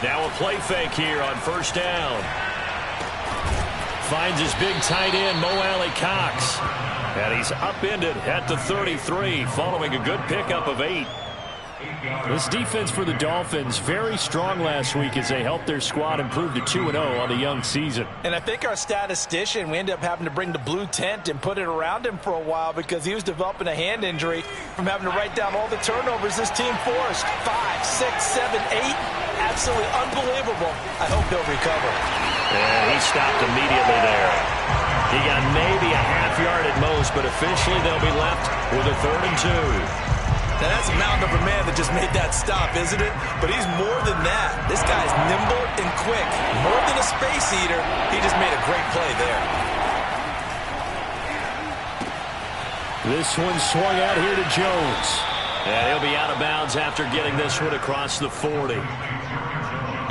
Now a play fake here on first down. Finds his big tight end, Mo Alley-Cox. And he's upended at the 33 following a good pickup of 8. This defense for the Dolphins very strong last week as they helped their squad improve to 2-0 on the young season. And I think our statistician, we ended up having to bring the blue tent and put it around him for a while because he was developing a hand injury from having to write down all the turnovers this team forced. 5, 6, 7, 8. Absolutely unbelievable. I hope he'll recover. And he stopped immediately there. He got maybe a half yard at most, but officially they'll be left with a 3rd and 2. Now, that's a mountain of a man that just made that stop, isn't it? But he's more than that. This guy's nimble and quick. More than a space eater, he just made a great play there. This one swung out here to Jones. And he'll be out of bounds after getting this one across the 40.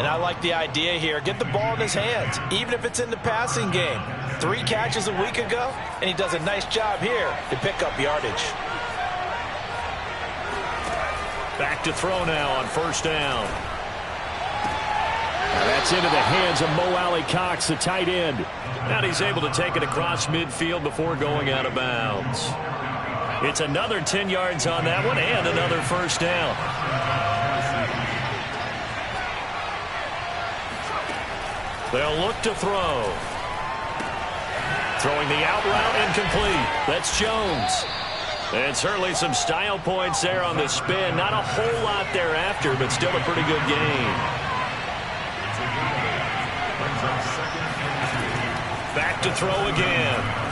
And I like the idea here. Get the ball in his hands, even if it's in the passing game. 3 catches a week ago, and he does a nice job here to pick up yardage. Back to throw now on first down. Now that's into the hands of Mo Alley-Cox, the tight end. And he's able to take it across midfield before going out of bounds. It's another 10 yards on that one and another first down. They'll look to throw. Throwing the out route incomplete. That's Jones. And certainly some style points there on the spin. Not a whole lot thereafter, but still a pretty good gain. Back to throw again.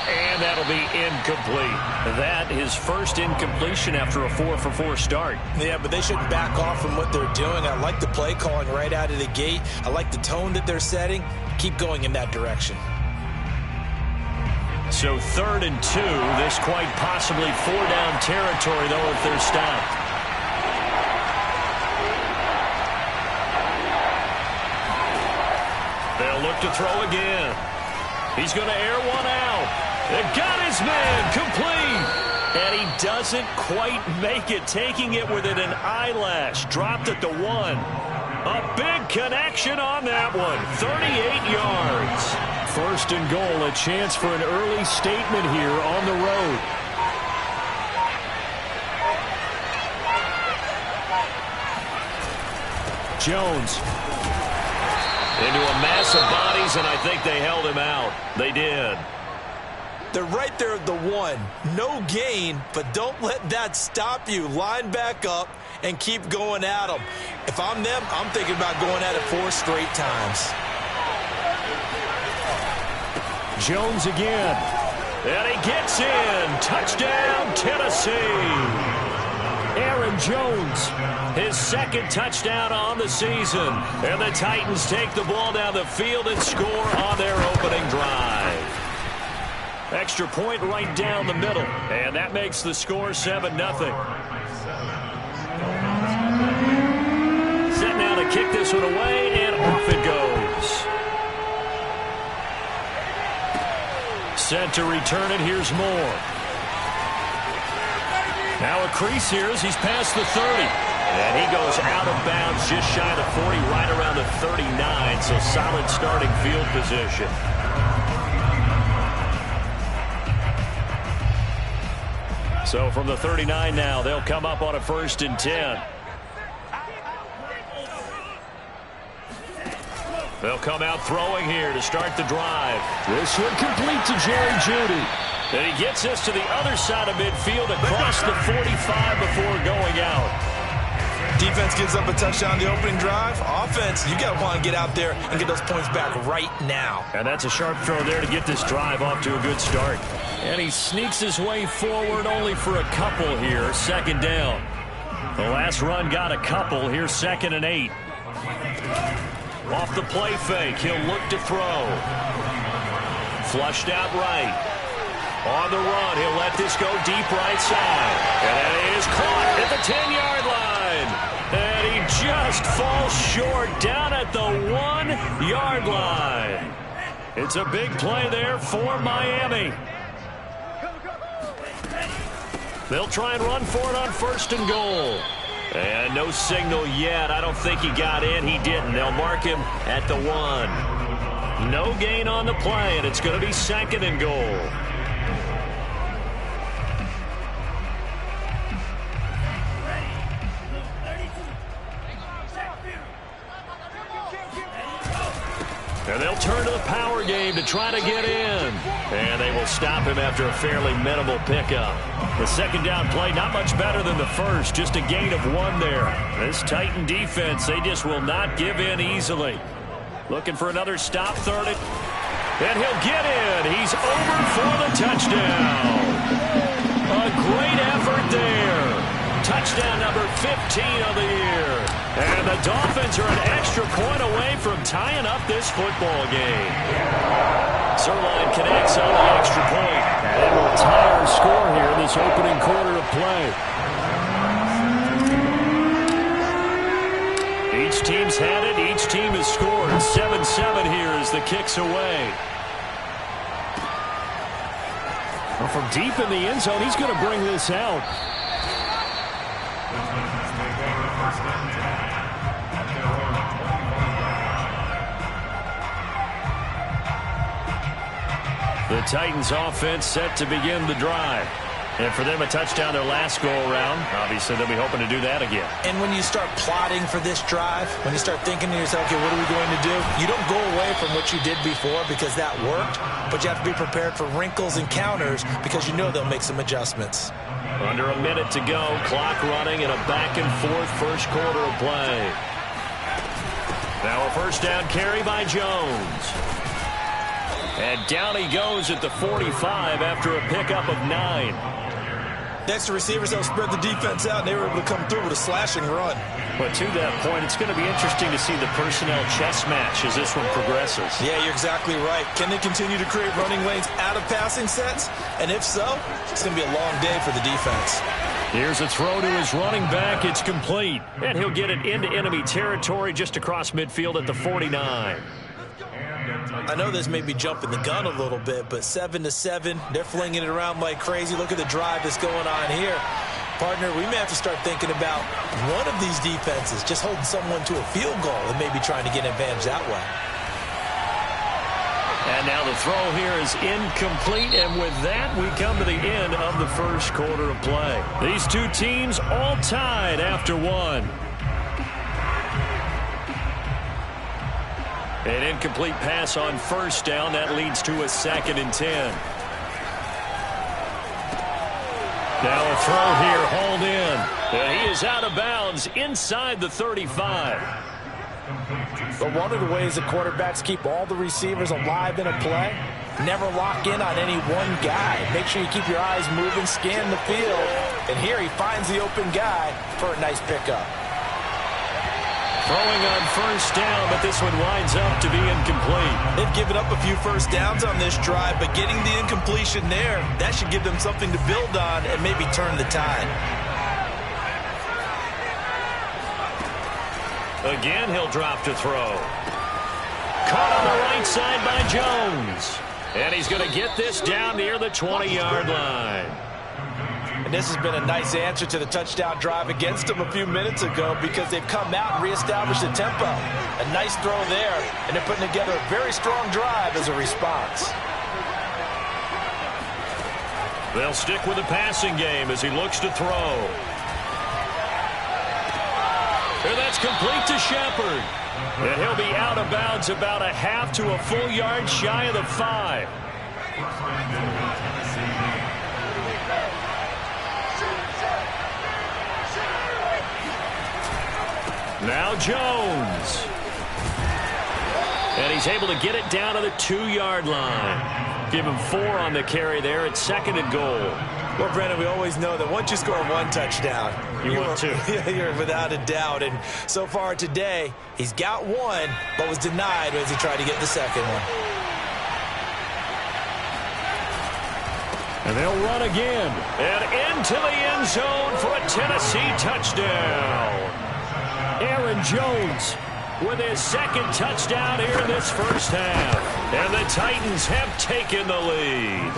And that'll be incomplete. That is first incompletion after a 4-for-4 start. Yeah, but they shouldn't back off from what they're doing. I like the play calling right out of the gate. I like the tone that they're setting. Keep going in that direction. So 3rd and 2. This quite possibly 4-down territory, though, if they're stopped. They'll look to throw again. He's going to air one out. They got his man complete. And he doesn't quite make it, taking it within an eyelash. Dropped at the 1. A big connection on that one. 38 yards. 1st and goal, a chance for an early statement here on the road. Jones. Into a mass of bodies, and I think they held him out. They did. They're right there at the 1. No gain, but don't let that stop you. Line back up and keep going at them. If I'm them, I'm thinking about going at it 4 straight times. Jones again. And he gets in. Touchdown, Tennessee. Aaron Jones. His 2nd touchdown on the season. And the Titans take the ball down the field and score on their opening drive. Extra point right down the middle. And that makes the score 7-0. Set now to kick this one away, and off it goes. Set to return it. Here's Moore. Now a crease here as he's past the 30. And he goes out of bounds just shy of the 40, right around the 39. So solid starting field position. So from the 39 now, they'll come up on a 1st and 10. They'll come out throwing here to start the drive. This one complete to Jerry Jeudy. And he gets this to the other side of midfield across the 45 before going out. Defense gives up a touchdown the opening drive. Offense, you got to want to get out there and get those points back right now. And that's a sharp throw there to get this drive off to a good start. And he sneaks his way forward only for a couple here. 2nd down. The last run got a couple. Here's 2nd and 8. Off the play fake, he'll look to throw. Flushed out right. On the run, he'll let this go deep right side. And it is caught at the 10-yard line. And he just falls short down at the 1-yard line. It's a big play there for Miami. They'll try and run for it on 1st and goal. And no signal yet. I don't think he got in. He didn't. They'll mark him at the 1. No gain on the play, and it's going to be 2nd and goal. And they'll turn to the power game to try to get in. And they will stop him after a fairly minimal pickup. The 2nd down play, not much better than the first. Just a gain of 1 there. This Titan defense, they just will not give in easily. Looking for another stop, 3rd. And he'll get in. He's over for the touchdown. A great effort there. Touchdown number 15 of the year. And the Dolphins are an extra point away from tying up this football game. Zuerlein connects on the extra point. And it will tie our score here in this opening quarter of play. Each team's had it. Each team has scored. 7-7 here as the kick's away. Well, from deep in the end zone, he's going to bring this out. The Titans offense set to begin the drive. And for them, a touchdown their last go-around. Obviously, they'll be hoping to do that again. And when you start plotting for this drive, when you start thinking to yourself, okay, what are we going to do? You don't go away from what you did before because that worked, but you have to be prepared for wrinkles and counters because you know they'll make some adjustments. Under a minute to go, clock running in a back-and-forth first quarter of play. Now a first down carry by Jones. And down he goes at the 45 after a pickup of 9. Next, the receivers help spread the defense out, and they were able to come through with a slashing run. But to that point, it's going to be interesting to see the personnel chess match as this one progresses. Yeah, you're exactly right. Can they continue to create running lanes out of passing sets? And if so, it's going to be a long day for the defense. Here's a throw to his running back. It's complete. And he'll get it into enemy territory just across midfield at the 49. I know this may be jumping the gun a little bit, but 7-7, they're flinging it around like crazy. Look at the drive that's going on here. Partner, we may have to start thinking about one of these defenses just holding someone to a field goal and maybe trying to get an advantage that way. And now the throw here is incomplete, and with that, we come to the end of the first quarter of play. These two teams all tied after 1. An incomplete pass on first down. That leads to a 2nd and 10. Now a throw here, hauled in. And he is out of bounds inside the 35. But one of the ways that quarterbacks keep all the receivers alive in a play, never lock in on any one guy. Make sure you keep your eyes moving, scan the field. And here he finds the open guy for a nice pickup. Throwing on first down, but this one winds up to be incomplete. They've given up a few first downs on this drive, but getting the incompletion there, that should give them something to build on and maybe turn the tide. Again, he'll drop to throw. Caught on the right side by Jones. And he's going to get this down near the 20-yard line. And this has been a nice answer to the touchdown drive against them a few minutes ago because they've come out and reestablished the tempo. A nice throw there, and they're putting together a very strong drive as a response. They'll stick with the passing game as he looks to throw. And that's complete to Shepard. And he'll be out of bounds about a half to a full yard shy of the 5. Now Jones. And he's able to get it down to the 2-yard line. Give him 4 on the carry there at 2nd and goal. Well, Brandon, we always know that once you score one touchdown, you want 2. You're without a doubt. And so far today, he's got 1, but was denied as he tried to get the second one. And they'll run again. And into the end zone for a Tennessee touchdown. Aaron Jones with his 2nd touchdown here in this first half. And the Titans have taken the lead.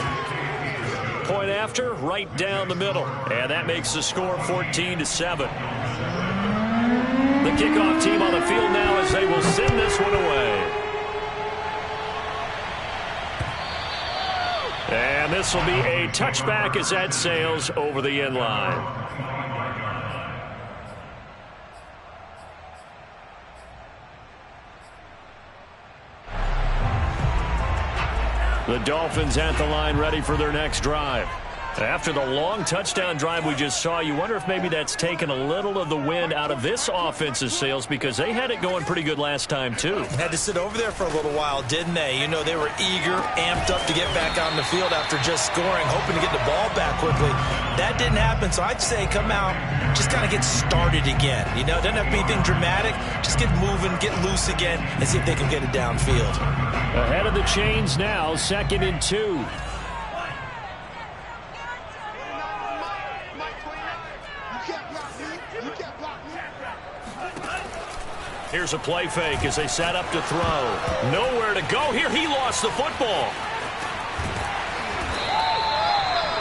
Point after, right down the middle. And that makes the score 14-7. kickoff team on the field now as they will send this one away. And this will be a touchback as that sails over the end line. The Dolphins at the line ready for their next drive. After the long touchdown drive we just saw, you wonder if maybe that's taken a little of the wind out of this offense's sails because they had it going pretty good last time, too. Had to sit over there for a little while, didn't they? You know, they were eager, amped up to get back on the field after just scoring, hoping to get the ball back quickly. That didn't happen, so I'd say come out, just kind of get started again. You know, it doesn't have to be anything dramatic. Just get moving, get loose again, and see if they can get it downfield. Ahead of the chains now, 2nd and 2. Here's a play fake as they set up to throw. Nowhere to go here. He lost the football.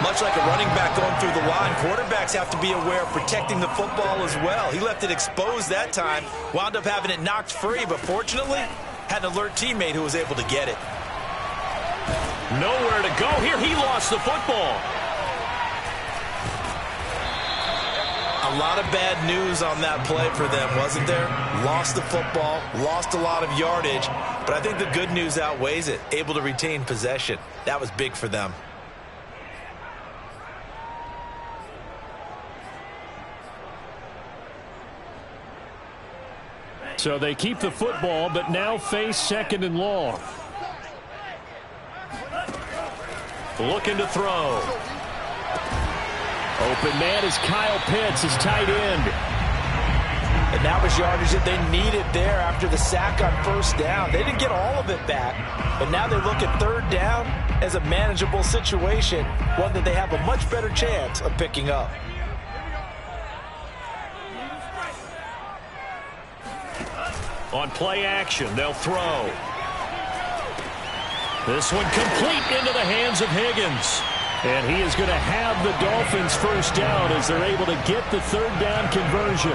Much like a running back going through the line, quarterbacks have to be aware of protecting the football as well. He left it exposed that time, wound up having it knocked free, but fortunately had an alert teammate who was able to get it. Nowhere to go here. He lost the football. A lot of bad news on that play for them, wasn't there? Lost the football, lost a lot of yardage, but I think the good news outweighs it. Able to retain possession. That was big for them. So they keep the football, but now face 2nd and long. Looking to throw. Open man is Kyle Pitts, his tight end. And that was yardage that they needed there after the sack on first down. They didn't get all of it back, but now they look at 3rd down as a manageable situation, one that they have a much better chance of picking up. On play action, they'll throw. This one complete into the hands of Higgins. And he is going to have the Dolphins first down as they're able to get the 3rd down conversion.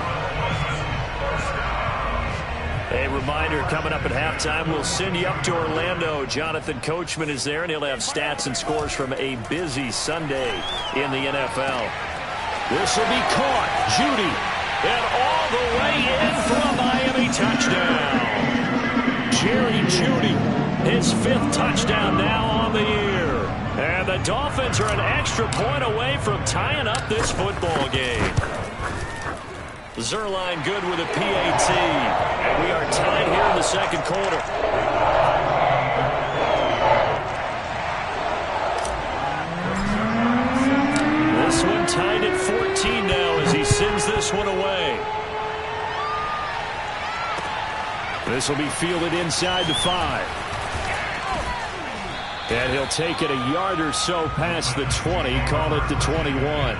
A reminder coming up at halftime, we'll send you up to Orlando. Jonathan Coachman is there, and he'll have stats and scores from a busy Sunday in the NFL. This will be caught. Jeudy. And all the way in for a Miami touchdown. Jerry Jeudy. His 5th touchdown now on the year. And the Dolphins are an extra point away from tying up this football game. Zuerlein good with a PAT. And we are tied here in the 2nd quarter. This one tied at 14 now as he sends this one away. This will be fielded inside the 5. And he'll take it a yard or so past the 20, call it the 21.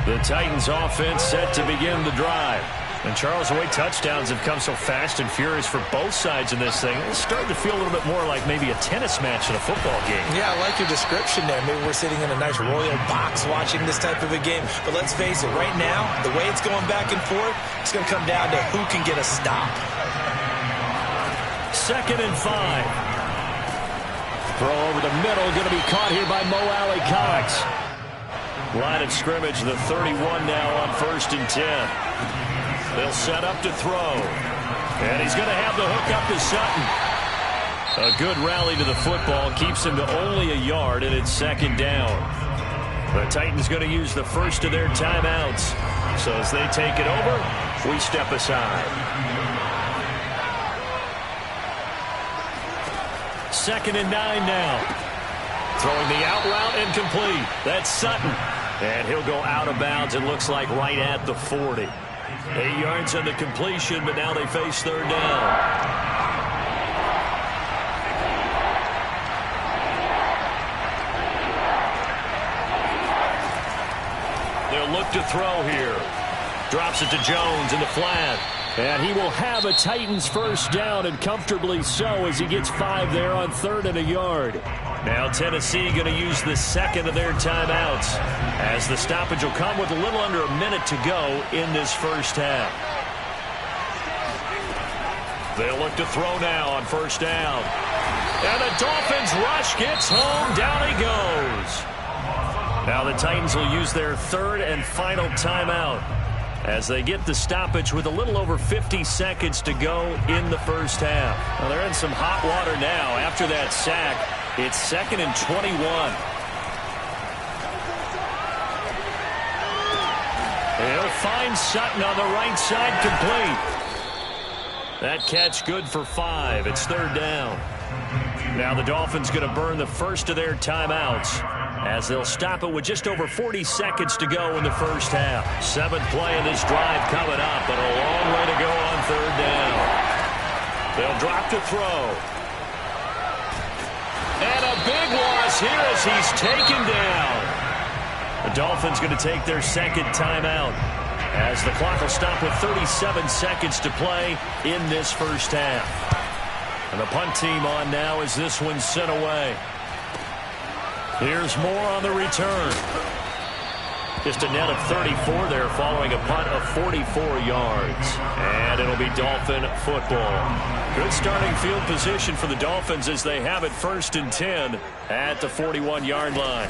The Titans offense set to begin the drive. And Charles, the way touchdowns have come so fast and furious for both sides in this thing, it's starting to feel a little bit more like maybe a tennis match in a football game. Yeah, I like your description there. Maybe we're sitting in a nice royal box watching this type of a game. But let's face it, right now, the way it's going back and forth, it's going to come down to who can get a stop. 2nd and 5. Throw over the middle, going to be caught here by Mo Alley-Cox. Line of scrimmage, the 31 now on 1st and 10. They'll set up to throw. And he's going to have the hook up to Sutton. A good rally to the football keeps him to only a yard, and it's 2nd down. The Titans going to use the first of their timeouts. So as they take it over, we step aside. 2nd and 9 now. Throwing the out route incomplete. That's Sutton. And he'll go out of bounds, it looks like right at the 40. 8 yards on the completion, but now they face 3rd down. They'll look to throw here. Drops it to Jones in the flat. And he will have a Titans first down, and comfortably so, as he gets 5 there on 3rd and a yard. Now Tennessee going to use the second of their timeouts, as the stoppage will come with a little under a minute to go in this first half. They'll look to throw now on first down. And the Dolphins rush gets home. Down he goes. Now the Titans will use their 3rd and final timeout, as they get the stoppage with a little over 50 seconds to go in the first half. Well, they're in some hot water now after that sack. It's 2nd and 21. He'll find Sutton on the right side, complete. That catch good for 5. It's 3rd down. Now the Dolphins going to burn the first of their timeouts, as they'll stop it with just over 40 seconds to go in the first half. 7th play of this drive coming up, but a long way to go on 3rd down. They'll drop to throw. And a big loss here as he's taken down. The Dolphins going to take their 2nd timeout, as the clock will stop with 37 seconds to play in this first half. And the punt team on now as this one's sent away. Here's more on the return. Just a net of 34 there following a punt of 44 yards. And it'll be Dolphin football. Good starting field position for the Dolphins as they have it 1st and 10 at the 41-yard line.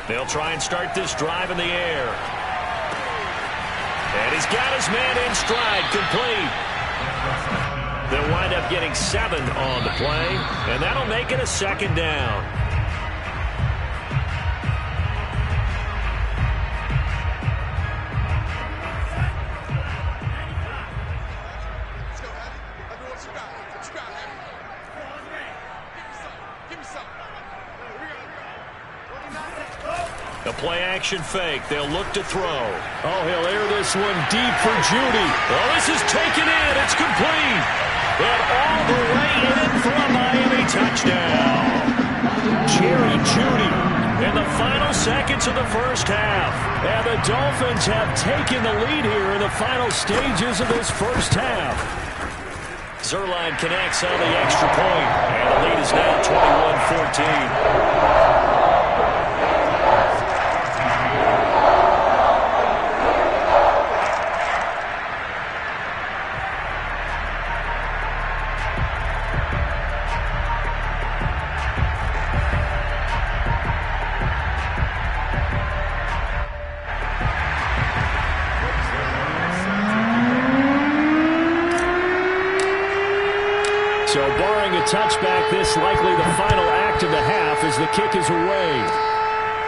They'll try and start this drive in the air. And he's got his man in stride, complete. They'll wind up getting 7 on the play, and that'll make it a 2nd down. A play-action fake. They'll look to throw. Oh, he'll air this one deep for Judy. Oh, this is taken in. It's complete. And all the way in for a Miami touchdown. Jerry Judy in the final seconds of the first half. And the Dolphins have taken the lead here in the final stages of this first half. Zuerlein connects on the extra point. And the lead is now 21-14. So barring a touchback, this likely the final act of the half as the kick is away.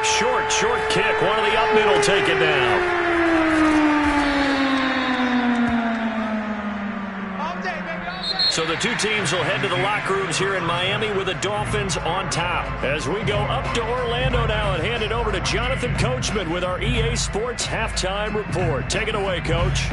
Short kick. One of the up middle taken down. So the two teams will head to the locker rooms here in Miami with the Dolphins on top. As we go up to Orlando now and hand it over to Jonathan Coachman with our EA Sports Halftime Report. Take it away, Coach.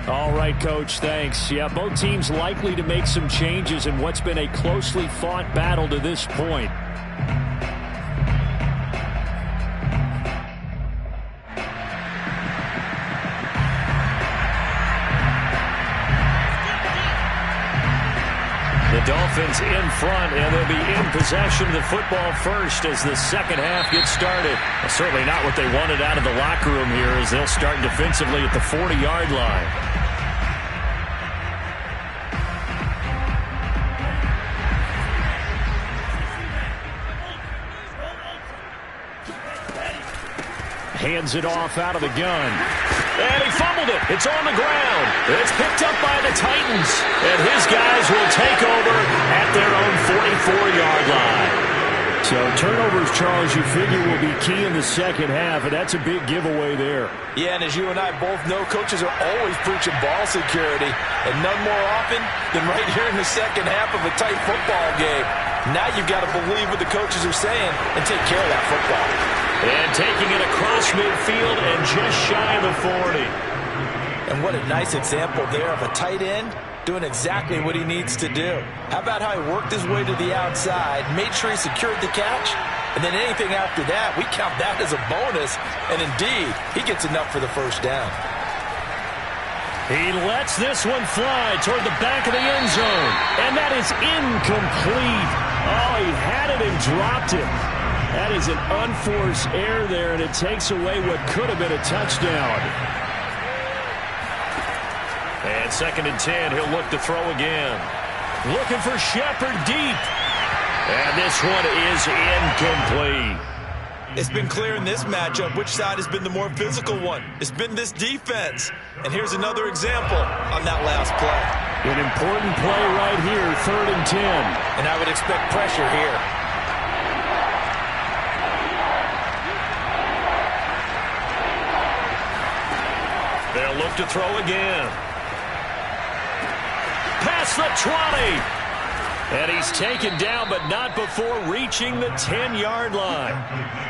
All right, Coach, thanks. Yeah, both teams likely to make some changes in what's been a closely fought battle to this point. The Dolphins in front, and they'll be in possession of the football first as the second half gets started. Well, certainly not what they wanted out of the locker room here as they'll start defensively at the 40-yard line. Hands it off out of the gun. And he fumbled it. It's on the ground. It's picked up by the Titans. And his guys will take over at their own 44-yard line. So turnovers, Charles, you figure will be key in the second half, and that's a big giveaway there. Yeah, and as you and I both know, coaches are always preaching ball security, and none more often than right here in the second half of a tight football game. Now you've got to believe what the coaches are saying and take care of that football. And taking it across midfield and just shy of the 40. And what a nice example there of a tight end doing exactly what he needs to do. How about how he worked his way to the outside, made sure he secured the catch, and then anything after that, we count that as a bonus. And indeed, he gets enough for the first down. He lets this one fly toward the back of the end zone. And that is incomplete. Oh, he had it and dropped it. That is an unforced error there, and it takes away what could have been a touchdown. And 2nd and 10, he'll look to throw again. Looking for Shepard deep. And this one is incomplete. It's been clear in this matchup which side has been the more physical one. It's been this defense. And here's another example on that last play. An important play right here, 3rd and 10. And I would expect pressure here. They'll look to throw again. Past the 20. And he's taken down, but not before reaching the 10-yard line.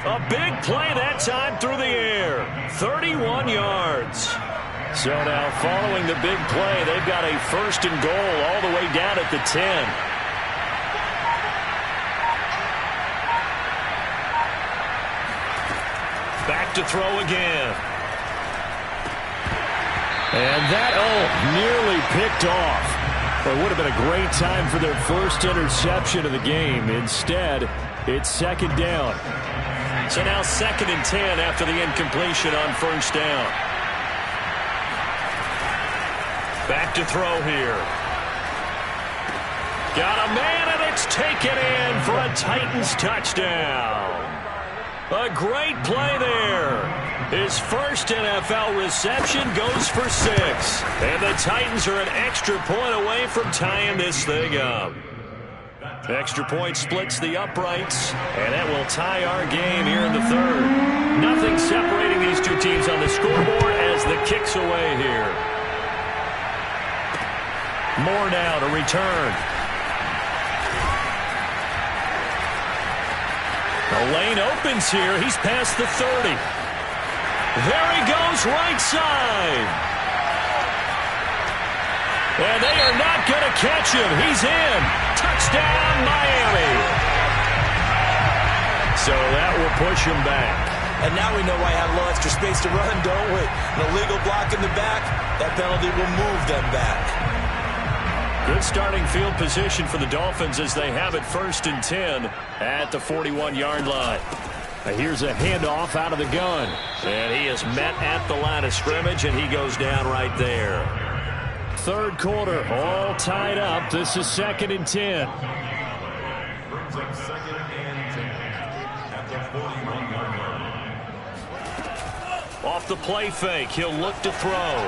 A big play that time through the air. 31 yards. So now following the big play, they've got a 1st and goal all the way down at the 10. Back to throw again. And that, nearly picked off. Well, it would have been a great time for their first interception of the game. Instead, it's 2nd down. So now 2nd and 10 after the incompletion on 1st down. Back to throw here. Got a man, and it's taken in for a Titans touchdown. A great play there. His first NFL reception goes for 6. And the Titans are an extra point away from tying this thing up. Extra point splits the uprights, and that will tie our game here in the 3rd. Nothing separating these two teams on the scoreboard as the kick's away here. More now to return. The lane opens here. He's past the 30. There he goes, right side. And they are not going to catch him. He's in. Touchdown, Miami. So that will push him back. And now we know why I have a little extra space to run, don't we? An illegal block in the back, that penalty will move them back. Good starting field position for the Dolphins as they have it 1st and 10 at the 41-yard line. Here's a handoff out of the gun. And he is met at the line of scrimmage, and he goes down right there. 3rd quarter, all tied up. This is 2nd and 10. Off the play fake, he'll look to throw.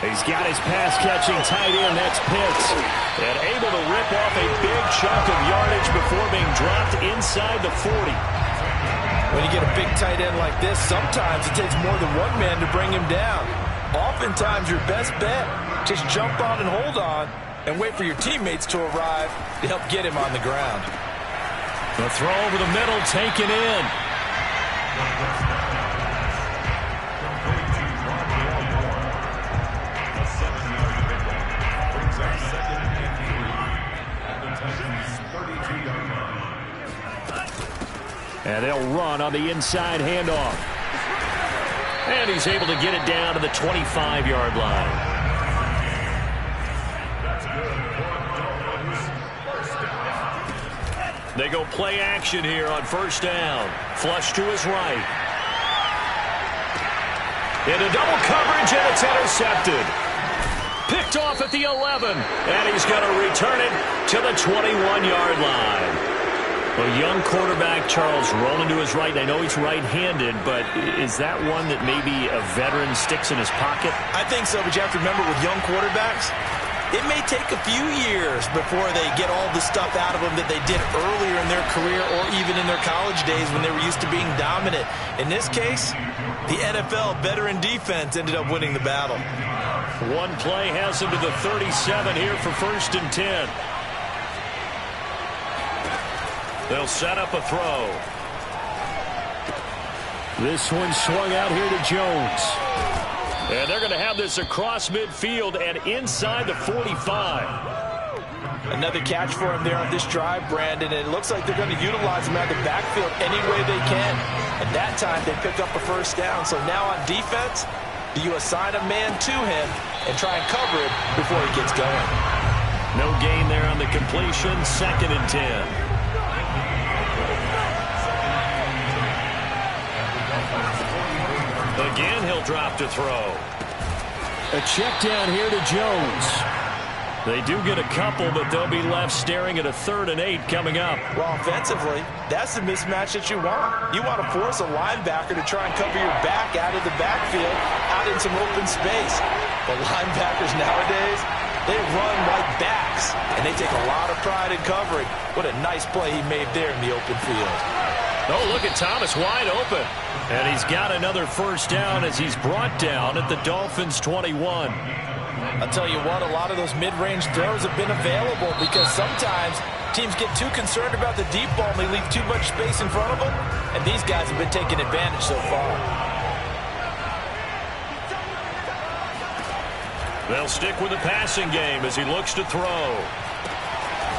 He's got his pass-catching tight end. That's Pitts. And able to rip off a big chunk of yardage before being dropped inside the 40. When you get a big tight end like this, sometimes it takes more than one man to bring him down. Oftentimes, your best bet, just jump on and hold on and wait for your teammates to arrive to help get him on the ground. The throw over the middle, taken in. And they'll run on the inside handoff. And he's able to get it down to the 25-yard line. They go play action here on 1st down. Flush to his right. Into double coverage, and it's intercepted. Picked off at the 11. And he's going to return it to the 21-yard line. A young quarterback, Charles, rolling to his right. I know he's right-handed, but is that one that maybe a veteran sticks in his pocket? I think so, but you have to remember with young quarterbacks, it may take a few years before they get all the stuff out of them that they did earlier in their career or even in their college days when they were used to being dominant. In this case, the NFL veteran defense ended up winning the battle. One play has him to the 37 here for 1st and 10. They'll set up a throw. This one swung out here to Jones. And they're going to have this across midfield and inside the 45. Another catch for him there on this drive, Brandon, and it looks like they're going to utilize him out of the backfield any way they can. And that time they pick up a first down. So now on defense, do you assign a man to him and try and cover it before he gets going? No gain there on the completion, 2nd and 10. Again, he'll drop to throw. A check down here to Jones. They do get a couple, but they'll be left staring at a 3rd and 8 coming up. Well, offensively, that's the mismatch that you want. You want to force a linebacker to try and cover your back out of the backfield, out in some open space. But linebackers nowadays, they run like backs, and they take a lot of pride in covering. What a nice play he made there in the open field. Oh, look at Thomas wide open. And he's got another first down as he's brought down at the Dolphins' 21. I'll tell you what, a lot of those mid-range throws have been available because sometimes teams get too concerned about the deep ball and they leave too much space in front of them. And these guys have been taking advantage so far. They'll stick with the passing game as he looks to throw.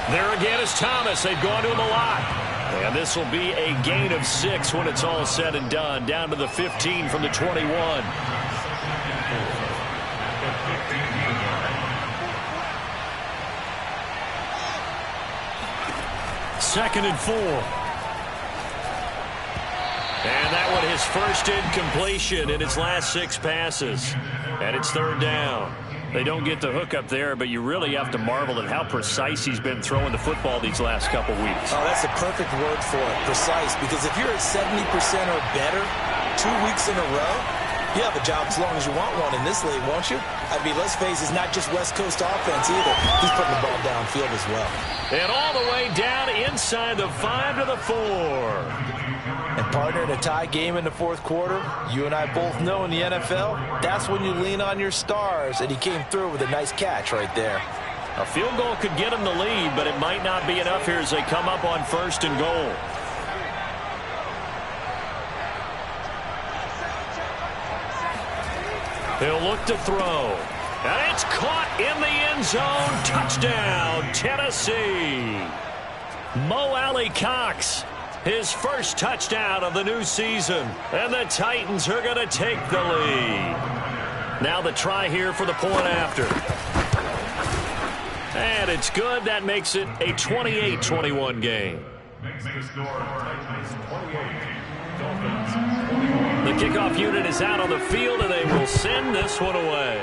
There again is Thomas. They've gone to him a lot. And this will be a gain of 6 when it's all said and done. Down to the 15 from the 21. Second and 4. And that one his first incompletion in his last 6 passes. And it's 3rd down. They don't get the hook up there, but you really have to marvel at how precise he's been throwing the football these last couple weeks. Oh, that's the perfect word for it, precise, because if you're at 70% or better 2 weeks in a row, you have a job as long as you want one in this league, won't you? I mean, let's face it, it's not just West Coast offense either. He's putting the ball downfield as well. And all the way down inside the 5 to the 4. And partner, in a tie game in the 4th quarter, you and I both know in the NFL, that's when you lean on your stars, and he came through with a nice catch right there. A field goal could get him the lead, but it might not be enough here as they come up on 1st and goal. He'll look to throw. And it's caught in the end zone. Touchdown, Tennessee. Mo Alley-Cox, his first touchdown of the new season. And the Titans are going to take the lead. Now the try here for the point after. And it's good. That makes it a 28-21 game. The kickoff unit is out on the field, and they will send this one away.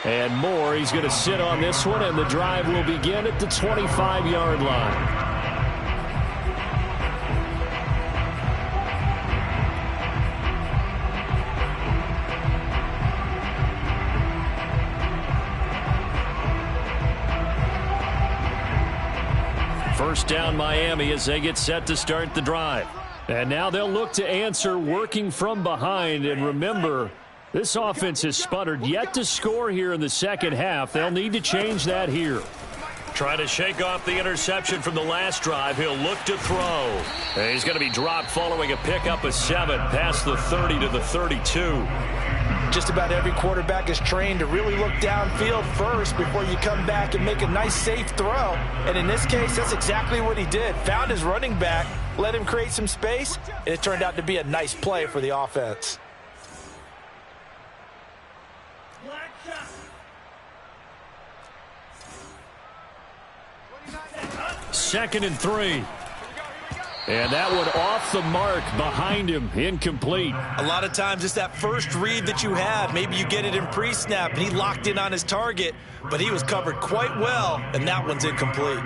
And Moore, he's going to sit on this one, and the drive will begin at the 25-yard line. First down Miami as they get set to start the drive. And now they'll look to answer working from behind. And remember, this offense has sputtered yet to score here in the second half. They'll need to change that here. Trying to shake off the interception from the last drive. He'll look to throw. And he's going to be dropped following a pickup of 7 past the 30 to the 32. Just about every quarterback is trained to really look downfield first before you come back and make a nice, safe throw. And in this case, that's exactly what he did. Found his running back, let him create some space, and it turned out to be a nice play for the offense. Second and 3. And that one off the mark behind him, incomplete. A lot of times it's that first read that you have. Maybe you get it in pre-snap, and he locked in on his target, but he was covered quite well, and that one's incomplete.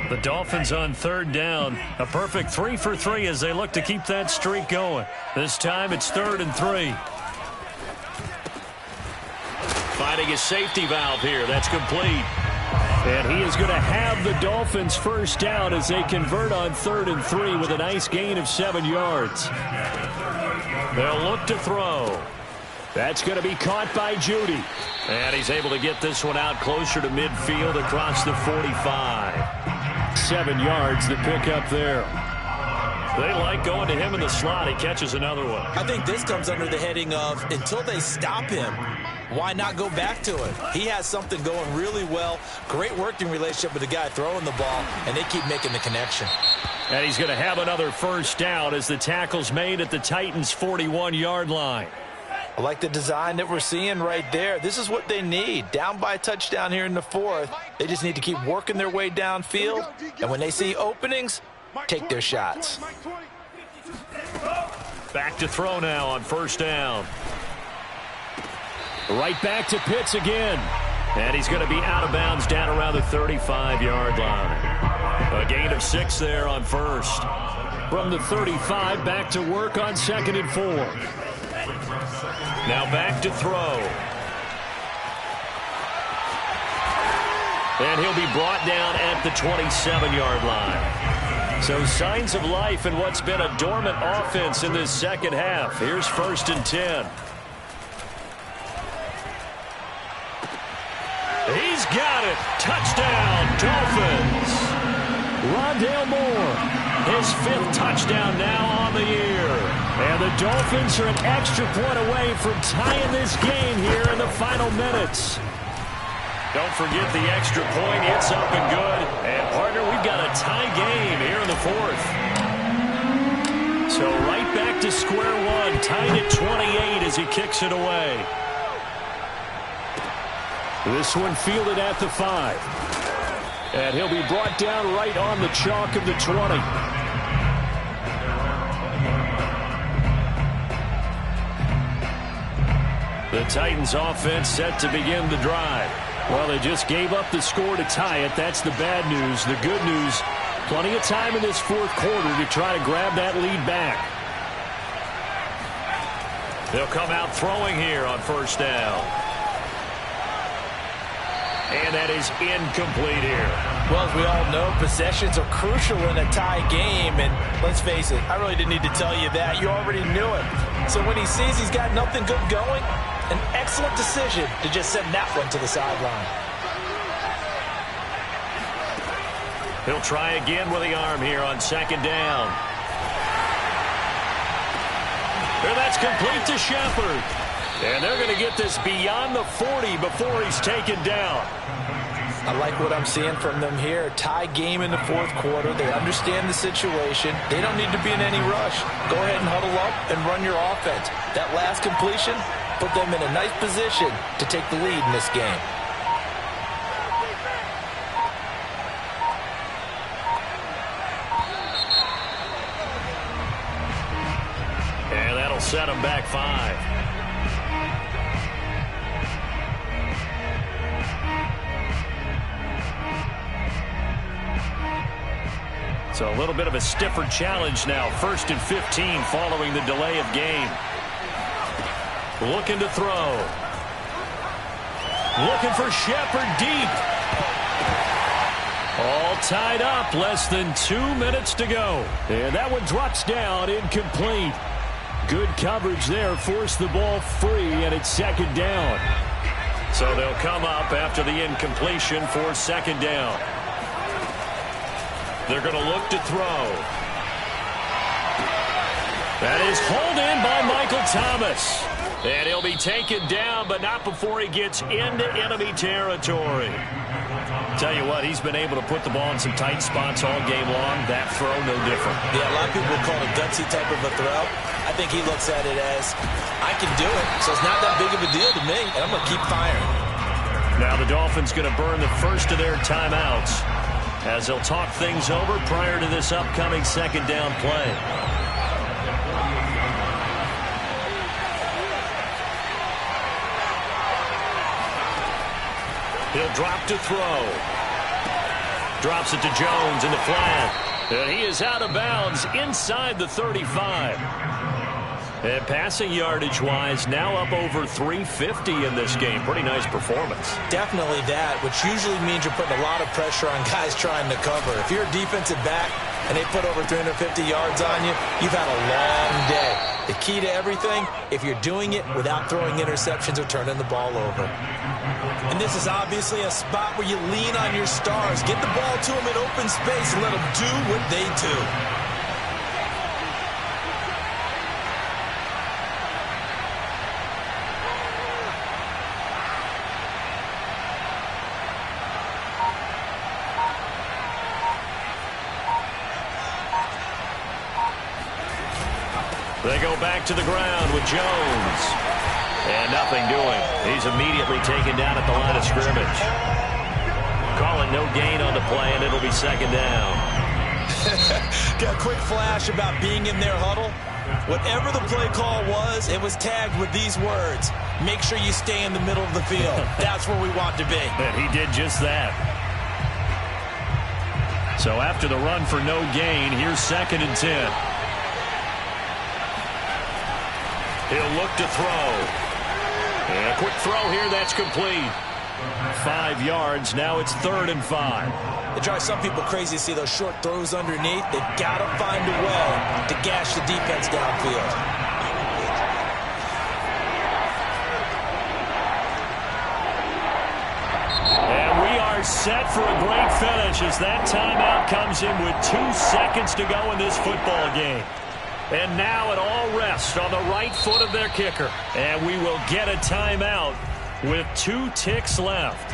The Dolphins on 3rd down. A perfect 3 for 3 as they look to keep that streak going. This time it's 3rd and 3. Finding a safety valve here. That's complete. And he is going to have the Dolphins first down as they convert on 3rd and 3 with a nice gain of 7 yards. They'll look to throw. That's going to be caught by Judy. And he's able to get this one out closer to midfield across the 45. 7 yards the pick up there. They like going to him in the slot. He catches another one. I think this comes under the heading of until they stop him, why not go back to it? He has something going really well. Great working relationship with the guy throwing the ball, and they keep making the connection. And he's going to have another first down as the tackle's made at the Titans' 41-yard line. I like the design that we're seeing right there. This is what they need. Down by a touchdown here in the fourth. They just need to keep working their way downfield. And when they see openings, take their shots. Back to throw now on first down. Right back to Pitts again. And he's going to be out of bounds down around the 35-yard line. A gain of 6 there on first. From the 35, back to work on 2nd and 4. Now back to throw. And he'll be brought down at the 27-yard line. So signs of life in what's been a dormant offense in this second half. Here's 1st and 10. He's got it. Touchdown, Dolphins. Rondale Moore, his 5th touchdown now on the year. And the Dolphins are an extra point away from tying this game here in the final minutes. Don't forget the extra point. It's up and good. And, partner, we've got a tie game here in the 4th. So right back to square one, tied at 28 as he kicks it away. This one fielded at the 5. And he'll be brought down right on the chalk of the 20. The Titans offense set to begin the drive. Well, they just gave up the score to tie it. That's the bad news. The good news, plenty of time in this 4th quarter to try to grab that lead back. They'll come out throwing here on first down. And that is incomplete here. Well, as we all know, possessions are crucial in a tie game. And let's face it, I really didn't need to tell you that. You already knew it. So when he sees he's got nothing good going, an excellent decision to just send that one to the sideline. He'll try again with the arm here on 2nd down. And that's complete to Shepard. And they're going to get this beyond the 40 before he's taken down. I like what I'm seeing from them here. Tie game in the 4th quarter. They understand the situation. They don't need to be in any rush. Go ahead and huddle up and run your offense. That last completion put them in a nice position to take the lead in this game. And that'll set them back 5. So a little bit of a stiffer challenge now. 1st and 15 following the delay of game. Looking to throw. Looking for Shepard deep. All tied up. Less than 2 minutes to go. And that one drops down incomplete. Good coverage there. Forced the ball free, and it's 2nd down. So they'll come up after the incompletion for 2nd down. They're going to look to throw. That is hauled in by Michael Thomas. And he'll be taken down, but not before he gets into enemy territory. Tell you what, he's been able to put the ball in some tight spots all game long. That throw, no different. Yeah, a lot of people would call it a gutsy type of a throw. I think he looks at it as, I can do it, so it's not that big of a deal to me, and I'm going to keep firing. Now the Dolphins going to burn the first of their timeouts as they'll talk things over prior to this upcoming 2nd down play. He'll drop to throw. Drops it to Jones in the flat. And he is out of bounds inside the 35. And passing yardage-wise, now up over 350 in this game. Pretty nice performance. Definitely that, which usually means you're putting a lot of pressure on guys trying to cover. If you're a defensive back and they put over 350 yards on you, you've had a long day. The key to everything, if you're doing it without throwing interceptions or turning the ball over. And this is obviously a spot where you lean on your stars. Get the ball to them in open space and let them do what they do. They go back to the ground with Jones. And nothing doing. He's immediately taken down at the line of scrimmage. Calling no gain on the play, and it'll be second down. Got a quick flash about being in their huddle. Whatever the play call was, it was tagged with these words. Make sure you stay in the middle of the field. That's where we want to be. And he did just that. So after the run for no gain, here's 2nd and 10. He'll look to throw. And a quick throw here, that's complete. 5 yards, now it's 3rd and 5. It drives some people crazy to see those short throws underneath. They've got to find a way to gash the defense downfield. And we are set for a great finish as that timeout comes in with 2 seconds to go in this football game. And now it all rests on the right foot of their kicker. And we will get a timeout with 2 ticks left.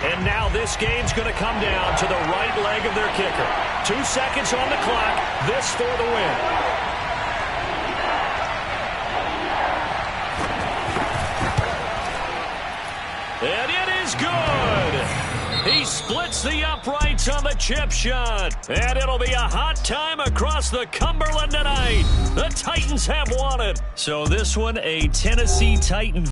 And now this game's going to come down to the right leg of their kicker. 2 seconds on the clock. This for the win. And it is good. He splits the uprights on the chip shot. And it'll be a hot time across the Cumberland tonight. The Titans have won it. So this one, a Tennessee Titan